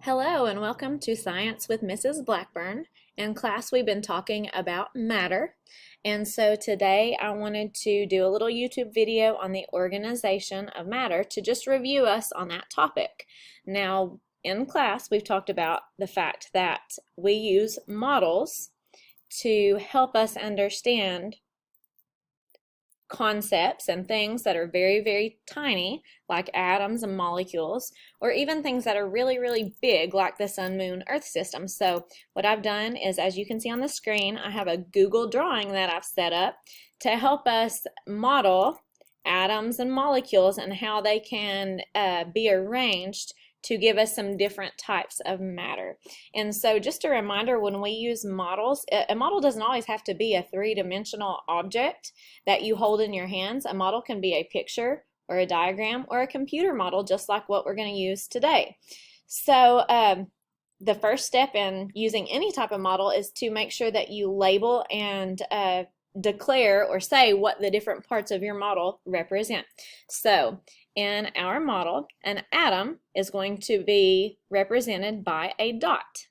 Hello and welcome to Science with Mrs. Blackburn. In class we've been talking about matter, and so today I wanted to do a little YouTube video on the organization of matter to just review us on that topic. Now in class we've talked about the fact that we use models to help us understand concepts and things that are very, very tiny, like atoms and molecules, or even things that are really, really big, like the sun, moon, earth system. So what I've done is, as you can see on the screen, I have a Google drawing that I've set up to help us model atoms and molecules and how they can be arranged to give us some different types of matter. And so just a reminder, when we use models, a model doesn't always have to be a three-dimensional object that you hold in your hands. A model can be a picture or a diagram or a computer model, just like what we're going to use today. So the first step in using any type of model is to make sure that you label and declare or say what the different parts of your model represent. So in our model, an atom is going to be represented by a dot.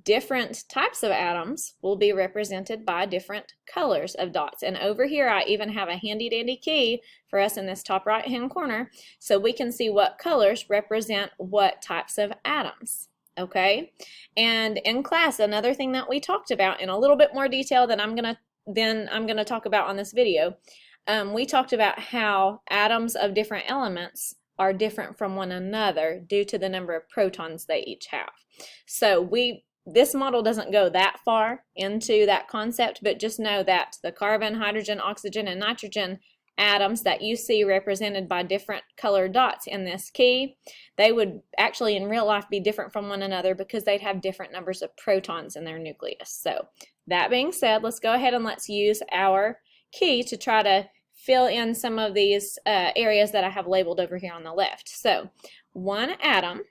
Different types of atoms will be represented by different colors of dots. And over here I even have a handy dandy key for us in this top right hand corner so we can see what colors represent what types of atoms. Okay? And in class, another thing that we talked about in a little bit more detail than I'm going to talk about on this video, we talked about how atoms of different elements are different from one another due to the number of protons they each have. So this model doesn't go that far into that concept, but just know that the carbon, hydrogen, oxygen, and nitrogen atoms that you see represented by different colored dots in this key, they would actually in real life be different from one another because they'd have different numbers of protons in their nucleus. So that being said, let's go ahead and let's use our key to try to fill in some of these areas that I have labeled over here on the left. So one atom,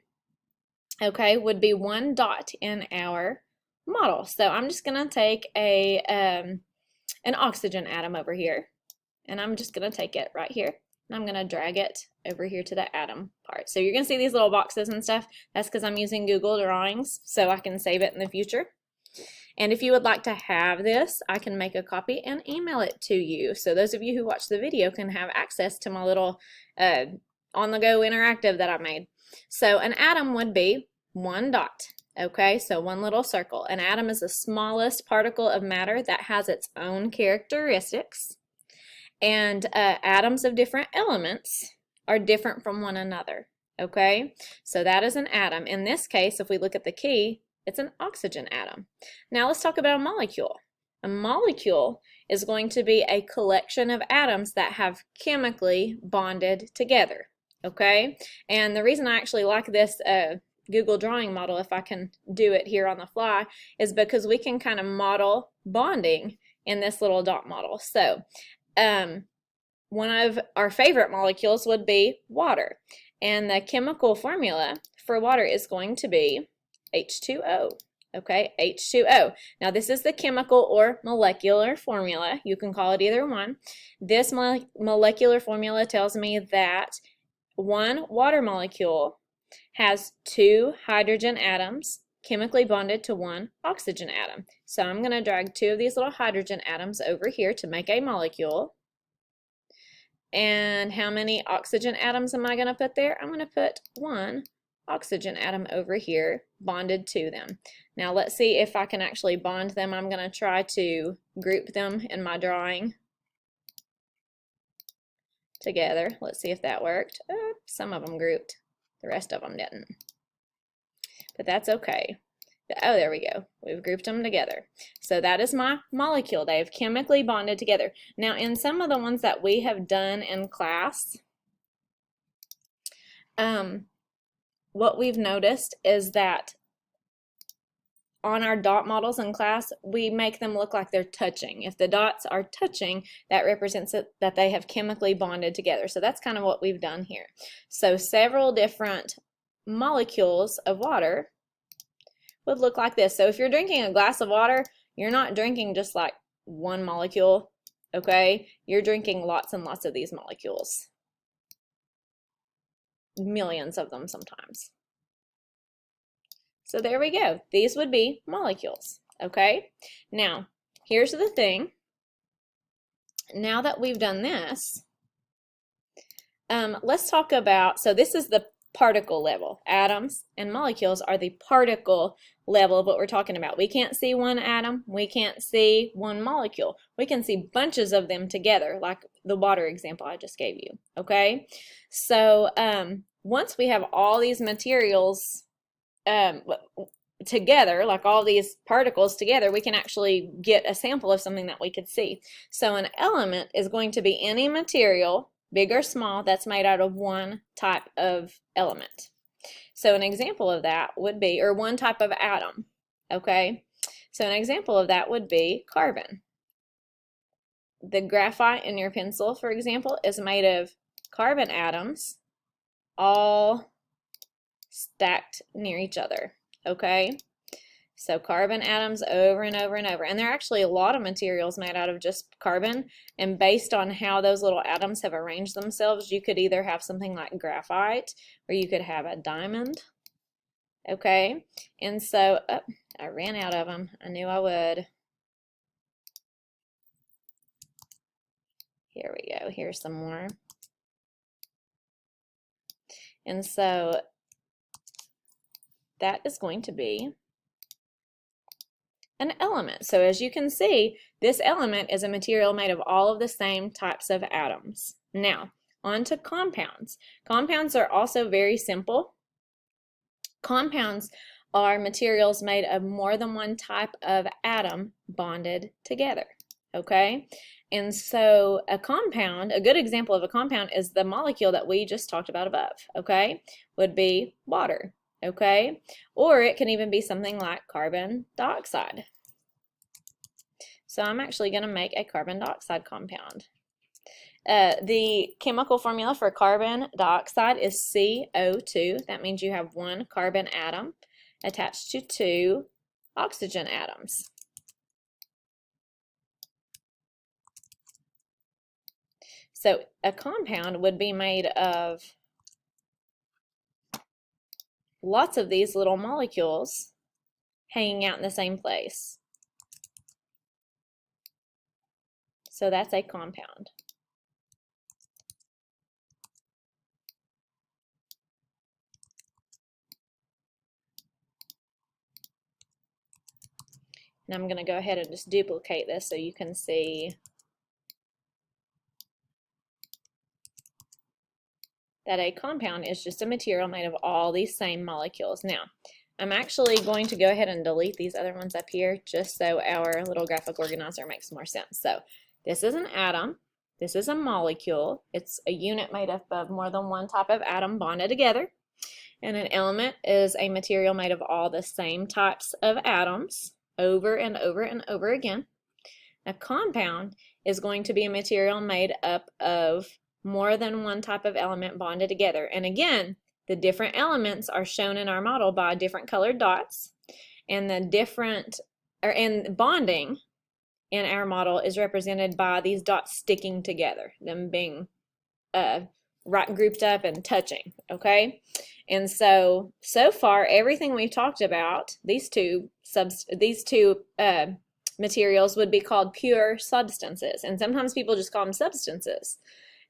okay, would be one dot in our model. So I'm just going to take an oxygen atom over here, and I'm just going to take it right here, and I'm going to drag it over here to the atom part. So you're going to see these little boxes and stuff. That's because I'm using Google Drawings so I can save it in the future. And if you would like to have this, I can make a copy and email it to you. So those of you who watch the video can have access to my little on-the-go interactive that I made. So an atom would be one dot, okay? So one little circle. An atom is the smallest particle of matter that has its own characteristics. And atoms of different elements are different from one another, okay? So that is an atom. In this case, if we look at the key, it's an oxygen atom. Now let's talk about a molecule. A molecule is going to be a collection of atoms that have chemically bonded together, okay? And the reason I actually like this Google drawing model, if I can do it here on the fly, is because we can kind of model bonding in this little dot model. So one of our favorite molecules would be water. And the chemical formula for water is going to be H2O, okay, H2O. Now this is the chemical or molecular formula. You can call it either one. This molecular formula tells me that one water molecule has two hydrogen atoms chemically bonded to one oxygen atom. So I'm going to drag two of these little hydrogen atoms over here to make a molecule. And how many oxygen atoms am I going to put there? I'm going to put one oxygen atom over here bonded to them. Now let's see if I can actually bond them. I'm going to try to group them in my drawing together. Let's see if that worked. Some of them grouped, the rest of them didn't, but that's okay. Oh, there we go. We've grouped them together. So that is my molecule. They have chemically bonded together. Now in some of the ones that we have done in class, what we've noticed is that on our dot models in class, we make them look like they're touching. If the dots are touching, that represents that they have chemically bonded together. So that's kind of what we've done here. So several different molecules of water would look like this. So if you're drinking a glass of water, you're not drinking just like one molecule, okay? You're drinking lots and lots of these molecules. Millions of them sometimes. So there we go. These would be molecules, okay? Now, here's the thing. Now that we've done this, let's talk about, so this is the particle level. Atoms and molecules are the particle level of what we're talking about. We can't see one atom, we can't see one molecule. We can see bunches of them together, like the water example I just gave you, okay? So once we have all these materials together, like all these particles together, we can actually get a sample of something that we could see. So an element is going to be any material, big or small, that's made out of one type of element. So an example of that would be, or one type of atom, okay? So an example of that would be carbon. The graphite in your pencil, for example, is made of carbon atoms all stacked near each other, okay? So carbon atoms over and over and over. And there are actually a lot of materials made out of just carbon, and based on how those little atoms have arranged themselves, you could either have something like graphite or you could have a diamond, okay? And so, I ran out of them. I knew I would. Here we go. Here's some more. And so that is going to be an element. So as you can see, this element is a material made of all of the same types of atoms. Now, on to compounds. Compounds are also very simple. Compounds are materials made of more than one type of atom bonded together, okay? And so a compound, a good example of a compound is the molecule that we just talked about above, okay? Would be water, okay? Or it can even be something like carbon dioxide. So I'm actually going to make a carbon dioxide compound. The chemical formula for carbon dioxide is CO2. That means you have one carbon atom attached to two oxygen atoms. So a compound would be made of lots of these little molecules hanging out in the same place. So that's a compound. And I'm going to go ahead and just duplicate this so you can see that a compound is just a material made of all these same molecules. Now, I'm actually going to go ahead and delete these other ones up here just so our little graphic organizer makes more sense. So this is an atom, this is a molecule, it's a unit made up of more than one type of atom bonded together, and an element is a material made of all the same types of atoms over and over and over again. A compound is going to be a material made up of more than one type of element bonded together. And again, the different elements are shown in our model by different colored dots, and and bonding in our model is represented by these dots sticking together, them being right grouped up and touching, okay? And so far everything we've talked about, these two materials would be called pure substances, and sometimes people just call them substances.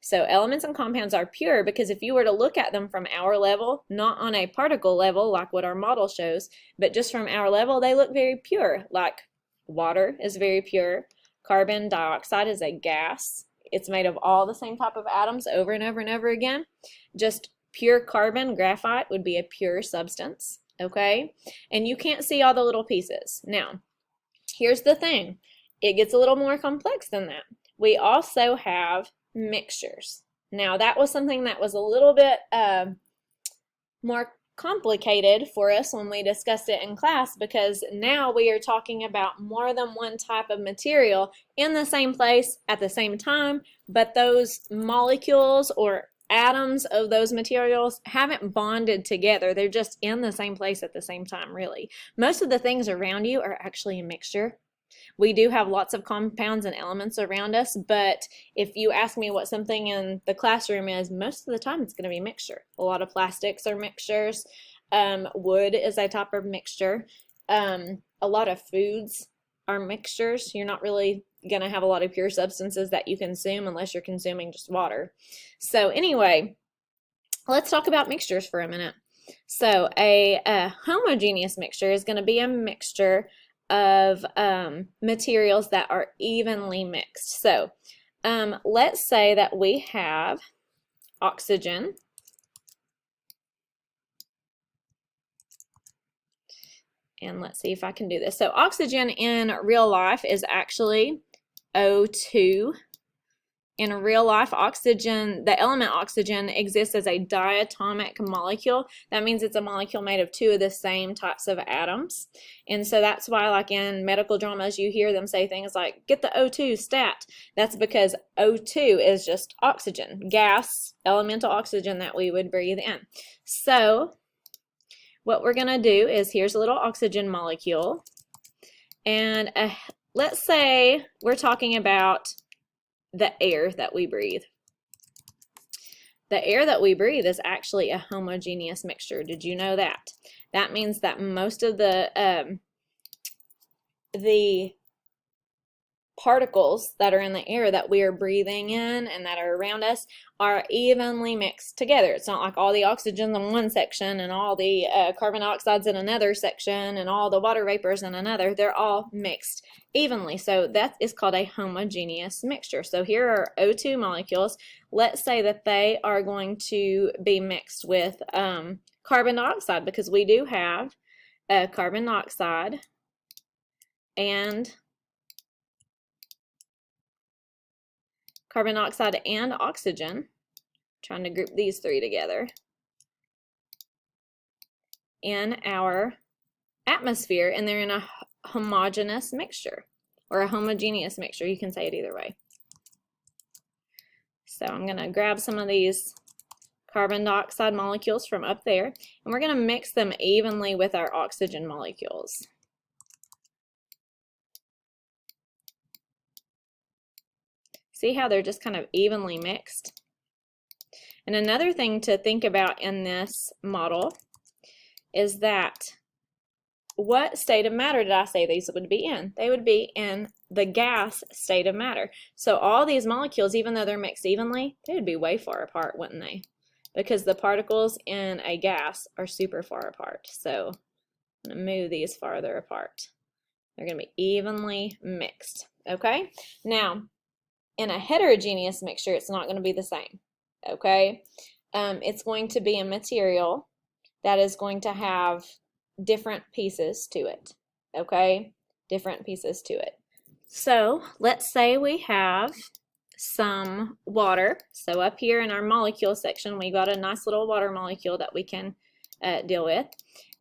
So elements and compounds are pure because if you were to look at them from our level, not on a particle level like what our model shows, but just from our level, they look very pure. Like water is very pure. Carbon dioxide is a gas. It's made of all the same type of atoms over and over and over again. Just pure carbon, graphite, would be a pure substance, okay? And you can't see all the little pieces. Now, here's the thing. It gets a little more complex than that. We also have mixtures. Now that was something that was a little bit more complicated for us when we discussed it in class, because now we are talking about more than one type of material in the same place at the same time, but those molecules or atoms of those materials haven't bonded together. They're just in the same place at the same time, really. Most of the things around you are actually a mixture. We do have lots of compounds and elements around us, but if you ask me what something in the classroom is, most of the time it's going to be a mixture. A lot of plastics are mixtures. Wood is a type of mixture. A lot of foods are mixtures. You're not really going to have a lot of pure substances that you consume unless you're consuming just water. So anyway, let's talk about mixtures for a minute. So a homogeneous mixture is going to be a mixture of materials that are evenly mixed. So let's say that we have oxygen. And let's see if I can do this. So oxygen in real life is actually O2. In real life, oxygen, the element oxygen exists as a diatomic molecule. That means it's a molecule made of two of the same types of atoms. And so that's why, like in medical dramas, you hear them say things like, get the O2 stat. That's because O2 is just oxygen, gas, elemental oxygen that we would breathe in. So what we're going to do is, here's a little oxygen molecule. And let's say we're talking about the air that we breathe. The air that we breathe is actually a homogeneous mixture. Did you know that? That means that most of the particles that are in the air that we are breathing in and that are around us are evenly mixed together. It's not like all the oxygen's in one section and all the carbon dioxide's in another section and all the water vapors in another. They're all mixed evenly. So that is called a homogeneous mixture. So here are O2 molecules. Let's say that they are going to be mixed with carbon dioxide, because we do have carbon dioxide and oxygen. I'm trying to group these three together in our atmosphere, and they're in a homogeneous mixture, or a homogeneous mixture. You can say it either way. So I'm going to grab some of these carbon dioxide molecules from up there, and we're going to mix them evenly with our oxygen molecules. See how they're just kind of evenly mixed? And another thing to think about in this model is that, what state of matter did I say these would be in? They would be in the gas state of matter. So all these molecules, even though they're mixed evenly, they would be way far apart, wouldn't they? Because the particles in a gas are super far apart. So I'm going to move these farther apart. They're going to be evenly mixed. Okay? Now, in a heterogeneous mixture, it's not going to be the same, okay? It's going to be a material that is going to have different pieces to it, okay? Different pieces to it. So let's say we have some water. So up here in our molecule section, we got a nice little water molecule that we can deal with.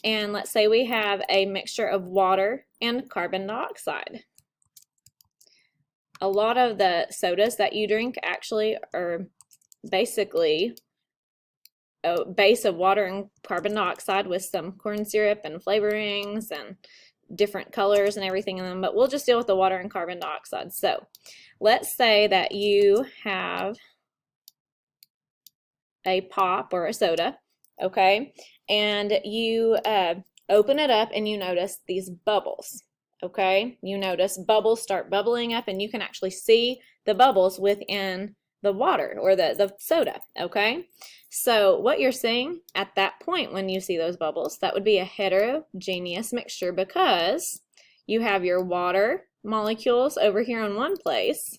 And let's say we have a mixture of water and carbon dioxide. A lot of the sodas that you drink actually are basically a base of water and carbon dioxide with some corn syrup and flavorings and different colors and everything in them, but we'll just deal with the water and carbon dioxide. So let's say that you have a pop or a soda, okay, and you open it up and you notice these bubbles. Okay, you notice bubbles start bubbling up, and you can actually see the bubbles within the water or the soda, okay? So what you're seeing at that point when you see those bubbles, that would be a heterogeneous mixture, because you have your water molecules over here in one place,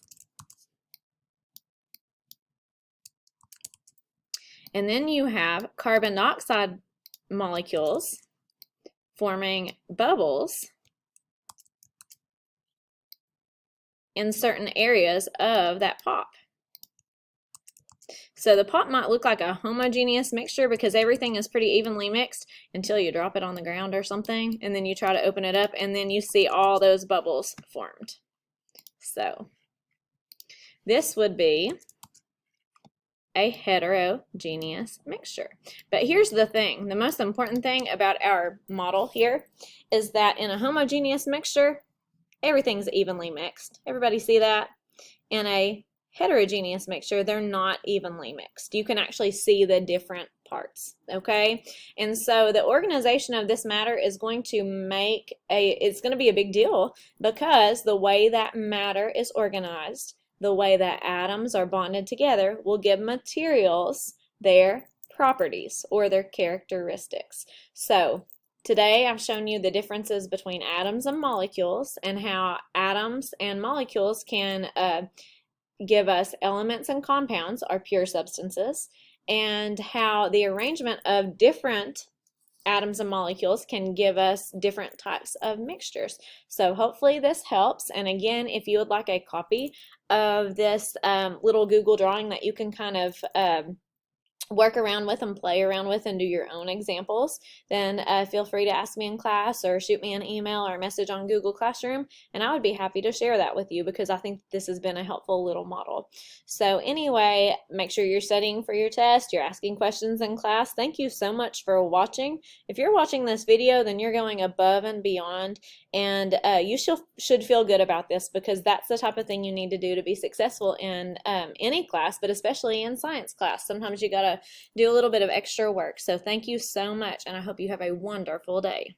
and then you have carbon dioxide molecules forming bubbles in certain areas of that pop. So the pop might look like a homogeneous mixture because everything is pretty evenly mixed until you drop it on the ground or something, and then you try to open it up, and then you see all those bubbles formed. So this would be a heterogeneous mixture. But here's the thing, the most important thing about our model here is that in a homogeneous mixture, everything's evenly mixed. Everybody see that? In a heterogeneous mixture, they're not evenly mixed. You can actually see the different parts, okay? And so the organization of this matter is going to it's going to be a big deal, because the way that matter is organized, the way that atoms are bonded together, will give materials their properties or their characteristics. So today I've shown you the differences between atoms and molecules, and how atoms and molecules can give us elements and compounds, our pure substances, and how the arrangement of different atoms and molecules can give us different types of mixtures. So hopefully this helps. And again, if you would like a copy of this little Google drawing that you can kind of work around with and play around with and do your own examples, then feel free to ask me in class or shoot me an email or a message on Google Classroom, and I would be happy to share that with you, because I think this has been a helpful little model. So anyway, make sure you're studying for your test, you're asking questions in class. Thank you so much for watching. If you're watching this video, then you're going above and beyond, and you should feel good about this, because that's the type of thing you need to do to be successful in any class, but especially in science class. Sometimes you gotta do a little bit of extra work. So thank you so much, and I hope you have a wonderful day.